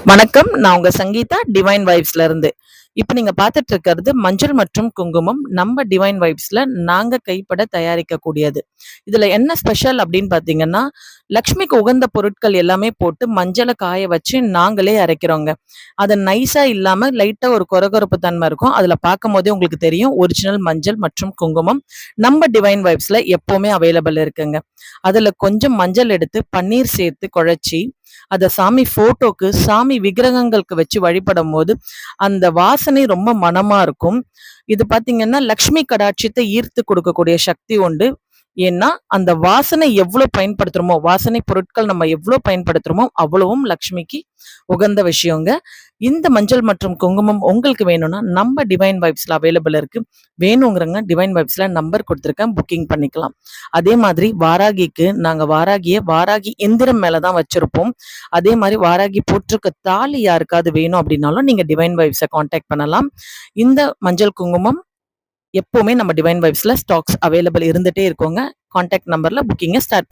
வணக்கம். நான் உங்க சங்கீதா டிவைன் வைப்ஸ்ல இருந்து. இப்ப நீங்க பார்த்துட்டு இருக்கிறது மஞ்சள் மற்றும் குங்குமம் நம்ம டிவைன் வைப்ஸ்ல நாங்க கைப்பட தயாரிக்கக்கூடியது. இதுல என்ன ஸ்பெஷல் அப்படின்னு பார்த்தீங்கன்னா, லக்ஷ்மிக்கு உகந்த பொருட்கள் எல்லாமே போட்டு மஞ்சள காய வச்சு நாங்களே அரைக்கிறோங்க. அது நைஸா இல்லாம லைட்டா ஒரு கொரகொரப்பு தன்மை இருக்கும். அதுல பார்க்கும்போதே உங்களுக்கு தெரியும் ஒரிஜினல் மஞ்சள் மற்றும் குங்குமம் நம்ம டிவைன் வைப்ஸ்ல எப்பவுமே அவைலபிள் இருக்குங்க. அதுல கொஞ்சம் மஞ்சள் எடுத்து பன்னீர் சேர்த்து குழச்சி அத சாமி போட்டோக்கு சாமி விக்கிரகங்களுக்கு வச்சு வழிபடும் போது அந்த வாசனை ரொம்ப மணமா இருக்கும். இது பாத்தீங்கன்னா லக்ஷ்மி கடாட்சியத்தை ஈர்த்து கொடுக்கக்கூடிய சக்தி உண்டு. ஏன்னா அந்த வாசனை எவ்வளவு பயன்படுத்துறோமோ, வாசனை பொருட்கள் நம்ம எவ்வளவு பயன்படுத்துறோமோ அவ்வளவும் லக்ஷ்மிக்கு உகந்த விஷயங்க. இந்த மஞ்சள் மற்றும் குங்குமம் உங்களுக்கு வேணும்னா நம்ம டிவைன் வைப்ஸ்ல அவைலபிள் இருக்கு. வேணுங்கிறங்க டிவைன் வைப்ஸ்ல நம்பர் கொடுத்துருக்கேன், புக்கிங் பண்ணிக்கலாம். அதே மாதிரி வாராகிக்கு நாங்க வாராகி எந்திரம் மேலதான் வச்சிருப்போம். அதே மாதிரி வாராகி போட்டிருக்க தாலி யாருக்காவது வேணும் அப்படின்னாலும் நீங்க டிவைன் வைப்ஸை காண்டாக்ட் பண்ணலாம். இந்த மஞ்சள் குங்குமம் எப்பவுமே நம்ம டிவைன் வைப்ஸ்ல ஸ்டாக்ஸ் அவைலபிள் இருந்துட்டே இருக்கோங்க. காண்டாக்ட் நம்பர்ல புக்கிங்கை ஸ்டார்ட்